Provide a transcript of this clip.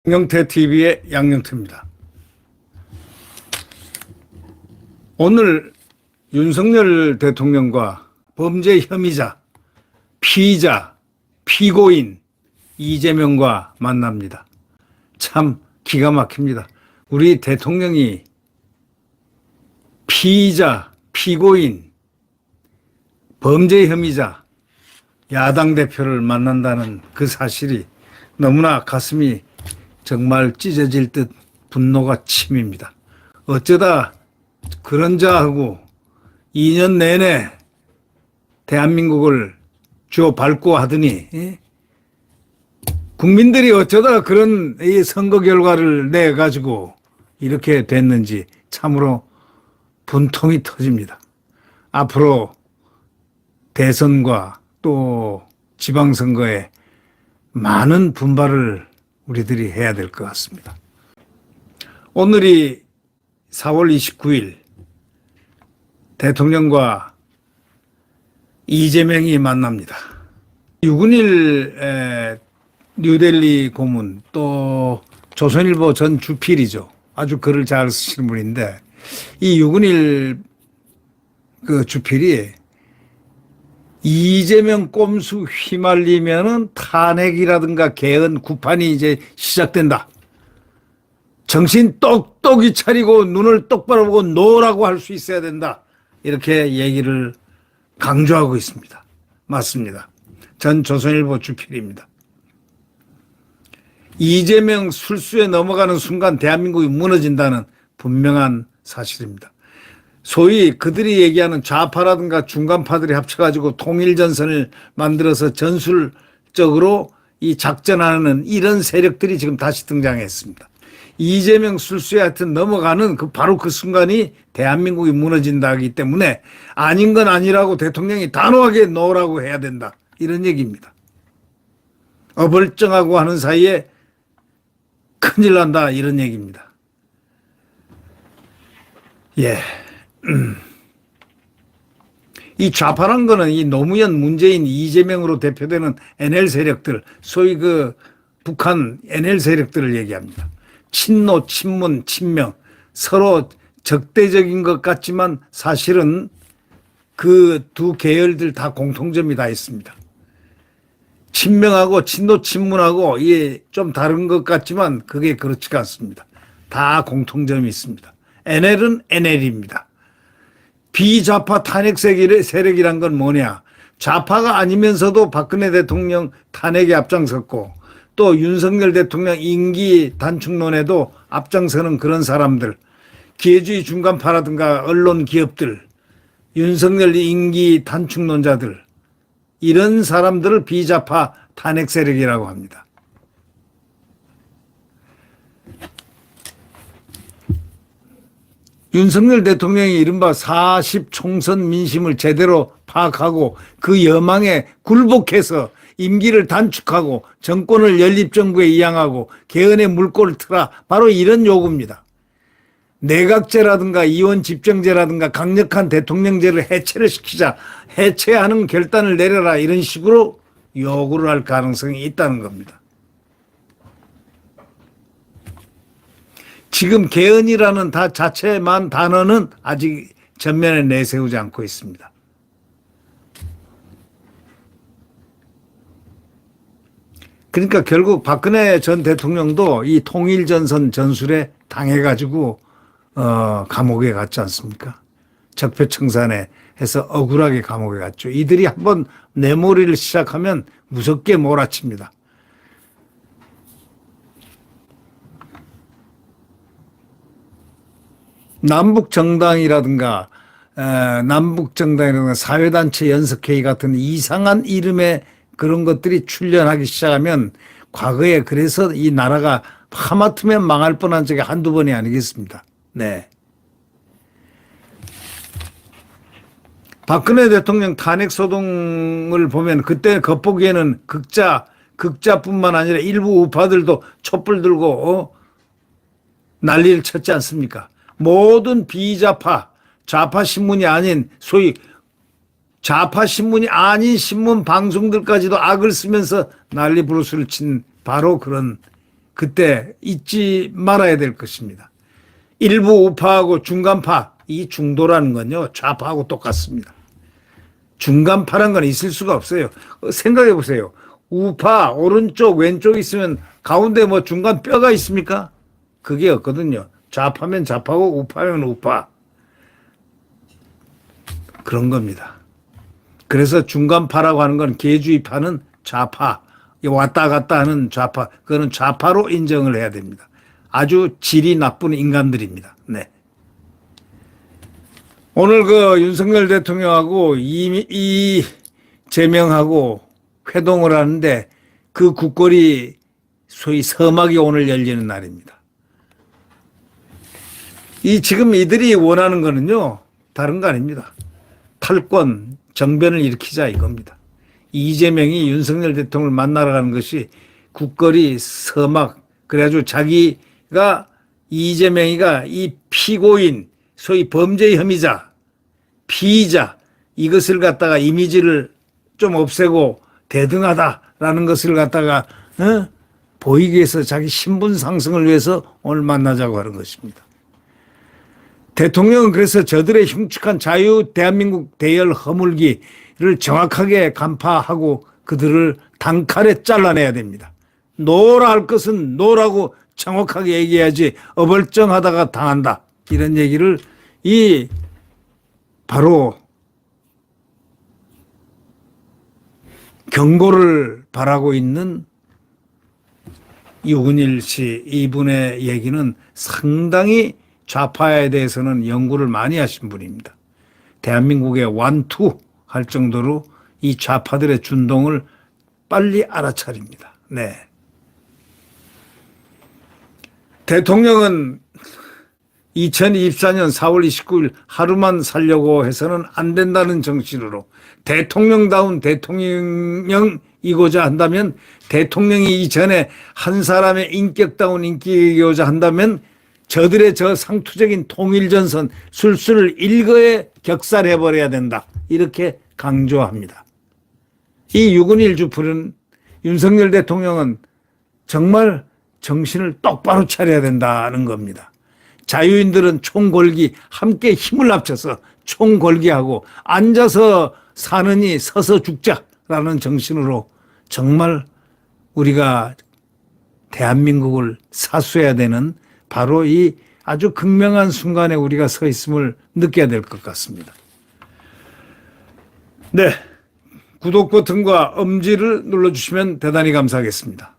양영태 TV의 양영태입니다. 오늘 윤석열 대통령과 범죄 혐의자, 피의자, 피고인 이재명과 만납니다. 참 기가 막힙니다. 우리 대통령이 피의자, 피고인, 범죄 혐의자, 야당 대표를 만난다는 그 사실이 너무나 가슴이 정말 찢어질 듯 분노가 침입니다. 어쩌다 그런 자하고 2년 내내 대한민국을 쥐어 밟고 하더니 국민들이 어쩌다 그런 이 선거 결과를 내가지고 이렇게 됐는지 참으로 분통이 터집니다. 앞으로 대선과 또 지방선거에 많은 분발을 우리들이 해야 될 것 같습니다. 오늘이 4월 29일 대통령과 이재명이 만납니다. 6.1 뉴델리 고문 또 조선일보 전 주필이죠. 아주 글을 잘 쓰시는 분인데 이 6.1 그 주필이 이재명 꼼수 휘말리면은 탄핵이라든가 개헌 구판이 이제 시작된다. 정신 똑똑히 차리고 눈을 똑바로 보고 노라고 할 수 있어야 된다. 이렇게 얘기를 강조하고 있습니다. 맞습니다. 전 조선일보 주필입니다. 이재명 술수에 넘어가는 순간 대한민국이 무너진다는 분명한 사실입니다. 소위 그들이 얘기하는 좌파라든가 중간파들이 합쳐가지고 통일전선을 만들어서 전술적으로 이 작전하는 이런 세력들이 지금 다시 등장했습니다. 이재명 술수에 하여튼 넘어가는 바로 그 순간이 대한민국이 무너진다기 때문에 아닌 건 아니라고 대통령이 단호하게 놓으라고 해야 된다. 이런 얘기입니다. 어벌쩡하고 하는 사이에 큰일 난다. 이런 얘기입니다. 예. 이 좌파란 거는 이 노무현, 문재인, 이재명으로 대표되는 NL 세력들, 소위 그 북한 NL 세력들을 얘기합니다. 친노, 친문, 친명, 서로 적대적인 것 같지만 사실은 그 두 계열들 다 공통점이 다 있습니다. 친명하고 친노, 친문하고 이게 좀 다른 것 같지만 그게 그렇지가 않습니다. 다 공통점이 있습니다. NL은 NL입니다. 비좌파 탄핵 세력이란 건 뭐냐? 좌파가 아니면서도 박근혜 대통령 탄핵에 앞장섰고 또 윤석열 대통령 임기 단축론에도 앞장서는 그런 사람들, 기회주의 중간파라든가 언론 기업들, 윤석열 임기 단축론자들, 이런 사람들을 비좌파 탄핵 세력이라고 합니다. 윤석열 대통령이 이른바 40 총선 민심을 제대로 파악하고 그 여망에 굴복해서 임기를 단축하고 정권을 연립정부에 이양하고 개헌의 물꼬를 트라, 바로 이런 요구입니다. 내각제라든가 이원 집정제라든가 강력한 대통령제를 해체를 시키자, 해체하는 결단을 내려라, 이런 식으로 요구를 할 가능성이 있다는 겁니다. 지금 개헌이라는 자체만 단어는 아직 전면에 내세우지 않고 있습니다. 그러니까 결국 박근혜 전 대통령도 이 통일전선 전술에 당해가지고 감옥에 갔지 않습니까? 적폐청산에 해서 억울하게 감옥에 갔죠. 이들이 한번 내몰이를 시작하면 무섭게 몰아칩니다. 남북정당이라든가 사회단체 연석회의 같은 이상한 이름의 그런 것들이 출연하기 시작하면 과거에 그래서 이 나라가 하마터면 망할 뻔한 적이 한두 번이 아니겠습니다. 네. 박근혜 대통령 탄핵 소동을 보면 그때 겉보기에는 극자뿐만 아니라 일부 우파들도 촛불 들고 난리를 쳤지 않습니까? 모든 비좌파, 좌파 신문이 아닌 소위 좌파 신문이 아닌 신문 방송들까지도 악을 쓰면서 난리 부르스를 친 바로 그런 그때 잊지 말아야 될 것입니다. 일부 우파하고 중간파, 이 중도라는 건요 좌파하고 똑같습니다. 중간파란 건 있을 수가 없어요. 생각해 보세요. 우파 오른쪽 왼쪽 있으면 가운데 뭐 중간 뼈가 있습니까? 그게 없거든요. 좌파면 좌파고 우파면 우파. 그런 겁니다. 그래서 중간파라고 하는 건 개주의파는 좌파, 왔다 갔다 하는 좌파, 그거는 좌파로 인정을 해야 됩니다. 아주 질이 나쁜 인간들입니다. 네. 오늘 그 윤석열 대통령하고 이재명하고 회동을 하는데 그 국거리 소위 서막이 오늘 열리는 날입니다. 지금 이들이 원하는 거는요, 다른 거 아닙니다. 탈권, 정변을 일으키자 이겁니다. 이재명이 윤석열 대통령을 만나러 가는 것이 국거리 서막, 그래가지고 자기가 이재명이가 이 피고인, 소위 범죄 혐의자, 피의자, 이것을 갖다가 이미지를 좀 없애고 대등하다라는 것을 갖다가 보이기 위해서 자기 신분 상승을 위해서 오늘 만나자고 하는 것입니다. 대통령은 그래서 저들의 흉측한 자유 대한민국 대열 허물기를 정확하게 간파하고 그들을 단칼에 잘라내야 됩니다. 노라 할 것은 노라고 정확하게 얘기해야지 어벌쩡하다가 당한다. 이런 얘기를 바로 경고를 바라고 있는 유근일 씨, 이분의 얘기는 상당히 좌파에 대해서는 연구를 많이 하신 분입니다. 대한민국의 완투 할 정도로 이 좌파들의 준동을 빨리 알아차립니다. 네. 대통령은 2024년 4월 29일 하루만 살려고 해서는 안 된다는 정신으로 대통령다운 대통령이고자 한다면, 대통령이 이전에 한 사람의 인격다운 인격이고자 한다면 저들의 저 상투적인 통일전선 술술을 일거에 격살해버려야 된다. 이렇게 강조합니다. 이 유근일 주풀은 윤석열 대통령은 정말 정신을 똑바로 차려야 된다는 겁니다. 자유인들은 총궐기, 함께 힘을 합쳐서 총궐기하고 앉아서 사느니 서서 죽자라는 정신으로 정말 우리가 대한민국을 사수해야 되는 바로 이 아주 극명한 순간에 우리가 서 있음을 느껴야 될 것 같습니다. 네, 구독 버튼과 엄지를 눌러주시면 대단히 감사하겠습니다.